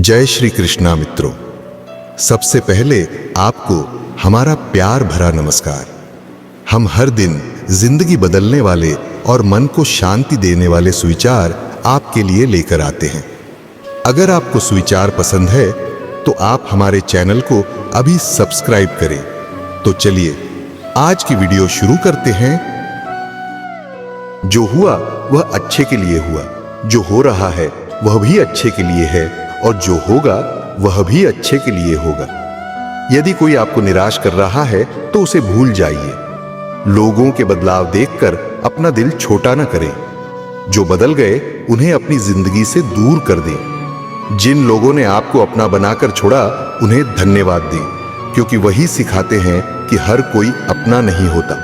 जय श्री कृष्णा मित्रों। सबसे पहले आपको हमारा प्यार भरा नमस्कार। हम हर दिन जिंदगी बदलने वाले और मन को शांति देने वाले सुविचार आपके लिए लेकर आते हैं। अगर आपको सुविचार पसंद है तो आप हमारे चैनल को अभी सब्सक्राइब करें। तो चलिए आज की वीडियो शुरू करते हैं। जो हुआ वह अच्छे के लिए हुआ, जो हो रहा है वह भी अच्छे के लिए है और जो होगा वह भी अच्छे के लिए होगा। यदि कोई आपको निराश कर रहा है तो उसे भूल जाइए। लोगों के बदलाव देखकर अपना दिल छोटा न करें। जो बदल गए उन्हें अपनी जिंदगी से दूर कर दें। जिन लोगों ने आपको अपना बनाकर छोड़ा उन्हें धन्यवाद दें, क्योंकि वही सिखाते हैं कि हर कोई अपना नहीं होता।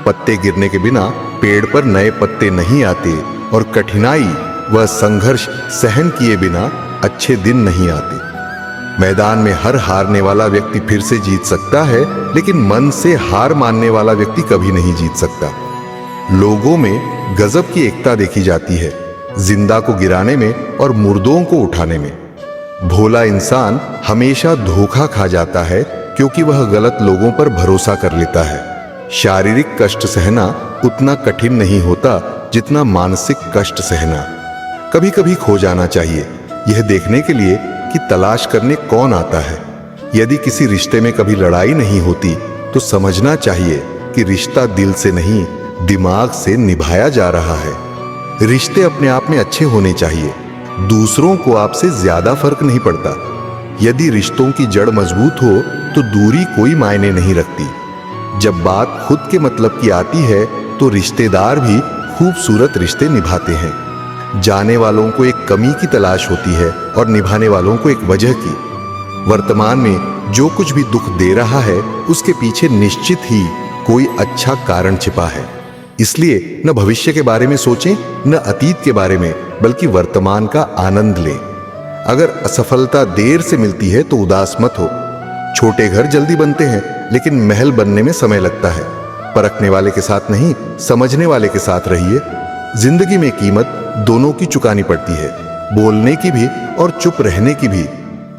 पत्ते गिरने के बिना पेड़ पर नए पत्ते नहीं आते और कठिनाई व संघर्ष सहन किए बिना अच्छे दिन नहीं आते। मैदान में हर हारने वाला व्यक्ति फिर से जीत सकता है, लेकिन मन से हार मानने वाला व्यक्ति कभी नहीं जीत सकता। लोगों में गजब की एकता देखी जाती है, जिंदा को गिराने में और मुर्दों को उठाने में। भोला इंसान हमेशा धोखा खा जाता है, क्योंकि वह गलत लोगों पर भरोसा कर लेता है। शारीरिक कष्ट सहना उतना कठिन नहीं होता जितना मानसिक कष्ट सहना। कभी कभी खो जाना चाहिए, यह देखने के लिए कि तलाश करने कौन आता है। यदि किसी रिश्ते में कभी लड़ाई नहीं होती तो समझना चाहिए कि रिश्ता दिल से नहीं, दिमाग से निभाया जा रहा है। रिश्ते अपने आप में अच्छे होने चाहिए, दूसरों को आपसे ज्यादा फर्क नहीं पड़ता। यदि रिश्तों की जड़ मजबूत हो तो दूरी कोई मायने नहीं रखती। जब बात खुद के मतलब की आती है तो रिश्तेदार भी खूबसूरत रिश्ते निभाते हैं। जाने वालों को एक कमी की तलाश होती है और निभाने वालों को एक वजह की। वर्तमान में जो कुछ भी दुख दे रहा है उसके पीछे निश्चित ही कोई अच्छा कारण छिपा है। इसलिए न भविष्य के बारे में सोचें, न अतीत के बारे में, बल्कि वर्तमान का आनंद लें। अगर असफलता देर से मिलती है तो उदास मत हो। छोटे घर जल्दी बनते हैं, लेकिन महल बनने में समय लगता है। परखने वाले के साथ नहीं, समझने वाले के साथ रहिए। जिंदगी में कीमत दोनों की चुकानी पड़ती है, बोलने की भी और चुप रहने की भी।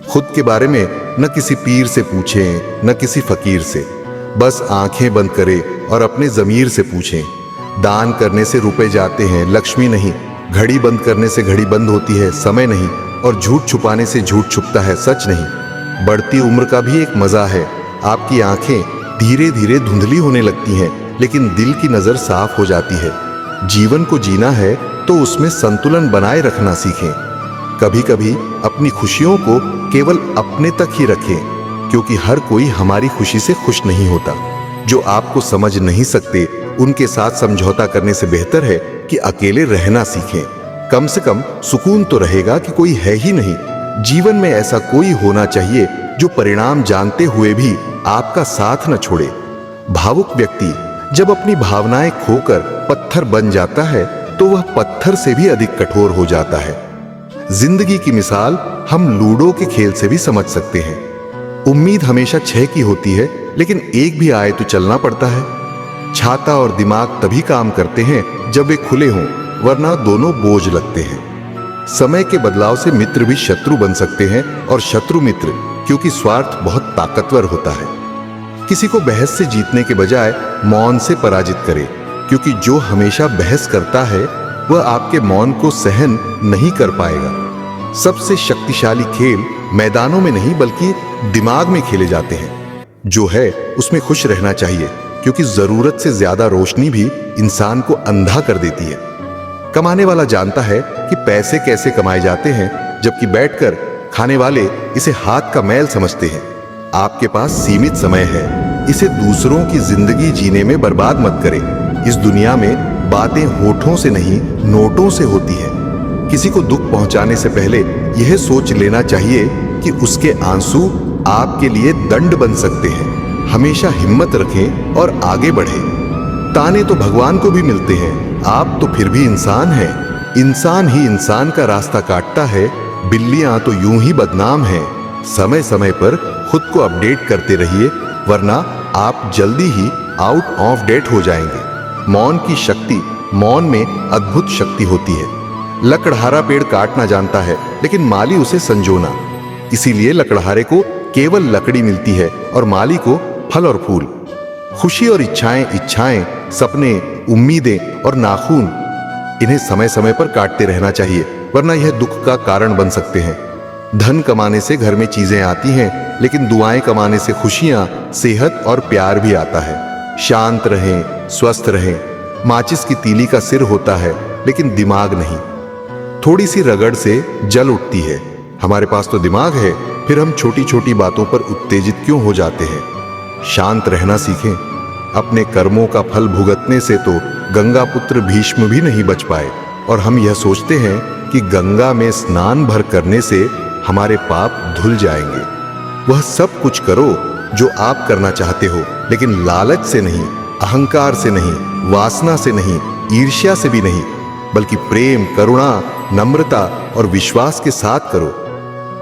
खुद के बारे में न किसी पीर से पूछें, न किसी फकीर से। बस आंखें बंद करें और अपने ज़मीर से पूछें। दान करने से रुपए जाते हैं, लक्ष्मी नहीं। घड़ी बंद करने से घड़ी बंद होती है, समय नहीं। और झूठ छुपाने से झूठ छुपता है, सच नहीं। बढ़ती उम्र का भी एक मजा है। आपकी आंखें धीरे धीरे धुंधली होने लगती हैं, लेकिन दिल की नजर साफ हो जाती है। जीवन को जीना है तो उसमें संतुलन बनाए रखना सीखें। कभी कभी अपनी खुशियों को केवल अपने तक ही रखें, क्योंकि हर कोई हमारी खुशी से खुश नहीं होता। जो आपको समझ नहीं सकते उनके साथ समझौता करने से बेहतर है कि अकेले रहना सीखें। कम से कम सुकून तो रहेगा कि कोई है ही नहीं। जीवन में ऐसा कोई होना चाहिए जो परिणाम जानते हुए भी आपका साथ न छोड़े। भावुक व्यक्ति जब अपनी भावनाएं खोकर पत्थर बन जाता है तो वह पत्थर से भी अधिक कठोर हो जाता है। जिंदगी की मिसाल हम लूडो के खेल से भी समझ सकते हैं। उम्मीद हमेशा 6 की होती है, लेकिन एक भी आए तो चलना पड़ता है। छाता और दिमाग तभी काम करते हैं जब वे खुले हों, वरना दोनों बोझ लगते हैं। समय के बदलाव से मित्र भी शत्रु बन सकते हैं और शत्रु मित्र, क्योंकि स्वार्थ बहुत ताकतवर होता है। किसी को बहस से जीतने के बजाय मौन से पराजित करें, क्योंकि जो हमेशा बहस करता है वह आपके मौन को सहन नहीं कर पाएगा। सबसे शक्तिशाली खेल मैदानों में नहीं बल्कि दिमाग में खेले जाते हैं। जो है उसमें खुश रहना चाहिए, क्योंकि जरूरत से ज्यादा रोशनी भी इंसान को अंधा कर देती है। कमाने वाला जानता है कि पैसे कैसे कमाए जाते हैं, जबकि बैठकर खाने वाले इसे हाथ का मैल समझते हैं। आपके पास सीमित समय है, इसे दूसरों की जिंदगी जीने में बर्बाद मत करें। इस दुनिया में बातें होठों से नहीं, नोटों से होती है। किसी को दुख पहुंचाने से पहले यह सोच लेना चाहिए कि उसके आंसू आपके लिए दंड बन सकते हैं। हमेशा हिम्मत रखें और आगे बढ़ें। ताने तो भगवान को भी मिलते हैं, आप तो फिर भी इंसान हैं। इंसान ही इंसान का रास्ता काटता है, बिल्लियां तो यूं ही बदनाम हैं। समय समय पर खुद को अपडेट करते रहिए, वरना आप जल्दी ही आउट ऑफ डेट हो जाएंगे। मौन की शक्ति, मौन में अद्भुत शक्ति होती है। लकड़हारा पेड़ काटना जानता है, लेकिन माली उसे संजोना। इसीलिए लकड़हारे को केवल लकड़ी मिलती है और माली को फल और फूल। खुशी और इच्छाएं, सपने, उम्मीदें और नाखून, इन्हें समय समय पर काटते रहना चाहिए, वरना यह दुख का कारण बन सकते हैं। धन कमाने से घर में चीजें आती हैं, लेकिन दुआएं कमाने से खुशियां, सेहत और प्यार भी आता है। शांत रहें, स्वस्थ रहें। माचिस की तीली का सिर होता है, लेकिन दिमाग नहीं। थोड़ी सी रगड़ से जल उठती है। हमारे पास तो दिमाग है, फिर हम छोटी छोटी बातों पर उत्तेजित क्यों हो जाते हैं? शांत रहना सीखें। अपने कर्मों का फल भुगतने से तो गंगा पुत्र भीष्म भी नहीं बच पाए, और हम यह सोचते हैं कि गंगा में स्नान भर करने से हमारे पाप धुल जाएंगे। वह सब कुछ करो जो आप करना चाहते हो, लेकिन लालच से नहीं, अहंकार से नहीं, वासना से नहीं, ईर्ष्या से भी नहीं, बल्कि प्रेम, करुणा, नम्रता और विश्वास के साथ करो।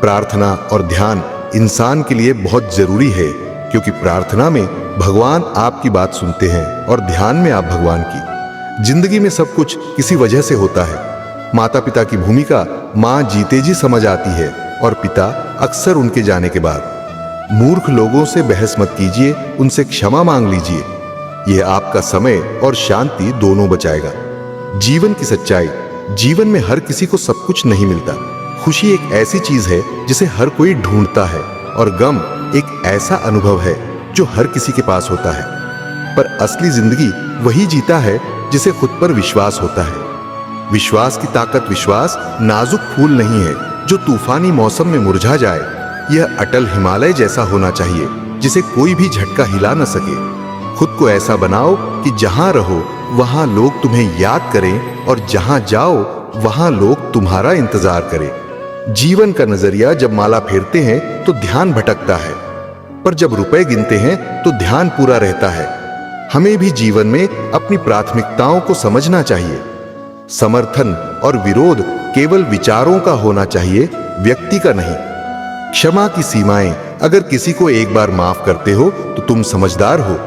प्रार्थना और ध्यान इंसान के लिए बहुत जरूरी है, क्योंकि प्रार्थना में भगवान आपकी बात सुनते हैं और ध्यान में आप भगवान की। जिंदगी में सब कुछ किसी वजह से होता है। माता पिता की भूमिका मां जीते जी समझ आती है, और पिता अक्सर उनके जाने के बाद। मूर्ख लोगों से बहस मत कीजिए, उनसे क्षमा मांग लीजिए। यह आपका समय और शांति दोनों बचाएगा। जीवन की सच्चाई, जीवन में हर किसी को सब कुछ नहीं मिलता। खुशी एक ऐसी चीज है जिसे हर कोई ढूंढता है, और गम एक ऐसा अनुभव है जो हर किसी के पास होता है। पर असली जिंदगी वही जीता है जिसे खुद पर विश्वास होता है। विश्वास की ताकत, विश्वास नाजुक फूल नहीं है जो तूफानी मौसम में मुरझा जाए। यह अटल हिमालय जैसा होना चाहिए जिसे कोई भी झटका हिला न सके। खुद को ऐसा बनाओ कि जहां रहो वहां लोग तुम्हें याद करें, और जहां जाओ वहां लोग तुम्हारा इंतजार करें। जीवन का नजरिया जब माला फेरते हैं तो ध्यान भटकता है, पर जब रुपए गिनते हैं तो ध्यान पूरा रहता है। हमें भी जीवन में अपनी प्राथमिकताओं को समझना चाहिए। समर्थन और विरोध केवल विचारों का होना चाहिए, व्यक्ति का नहीं। क्षमा की सीमाएं, अगर किसी को एक बार माफ करते हो तो तुम समझदार हो।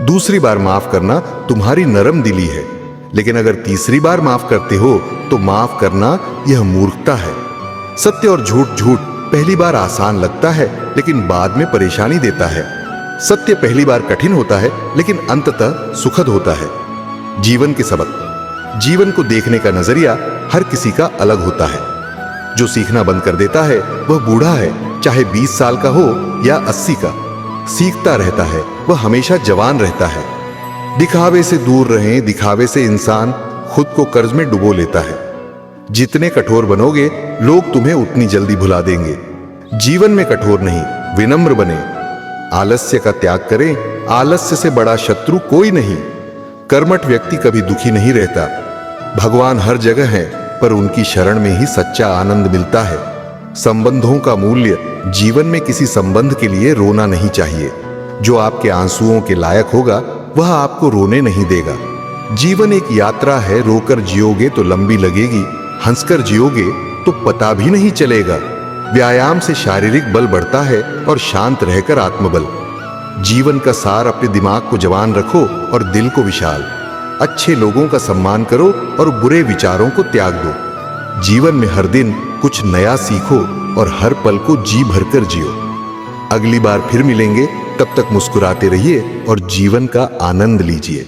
दूसरी बार माफ करना तुम्हारी नरम दिली है, लेकिन अगर तीसरी बार माफ करते हो तो माफ करना यह मूर्खता है। सत्य और झूठ पहली बार आसान लगता है, लेकिन बाद में परेशानी देता है। सत्य पहली बार कठिन होता है, लेकिन अंततः सुखद होता है। जीवन के सबक, जीवन को देखने का नजरिया हर किसी का अलग होता है। जो सीखना बंद कर देता है वह बूढ़ा है, चाहे 20 साल का हो या 80 का। सीखता रहता है वह हमेशा जवान रहता है। दिखावे से दूर रहें, दिखावे से इंसान खुद को कर्ज में डुबो लेता है। जितने कठोर बनोगे लोग तुम्हें उतनी जल्दी भुला देंगे। जीवन में कठोर नहीं, विनम्र बने। आलस्य का त्याग करें, आलस्य से बड़ा शत्रु कोई नहीं। कर्मठ व्यक्ति कभी दुखी नहीं रहता। भगवान हर जगह है, पर उनकी शरण में ही सच्चा आनंद मिलता है। संबंधों का मूल्य, जीवन में किसी संबंध के लिए रोना नहीं चाहिए। जो आपके आंसुओं के लायक होगा वह आपको रोने नहीं देगा। जीवन एक यात्रा है, रोकर जियोगे तो लंबी लगेगी, हंसकर जियोगे तो पता भी नहीं चलेगा। व्यायाम से शारीरिक बल बढ़ता है और शांत रहकर आत्मबल। जीवन का सार, अपने दिमाग को जवान रखो और दिल को विशाल। अच्छे लोगों का सम्मान करो और बुरे विचारों को त्याग दो। जीवन में हर दिन कुछ नया सीखो और हर पल को जी भरकर जियो। अगली बार फिर मिलेंगे, तब तक मुस्कुराते रहिए और जीवन का आनंद लीजिए।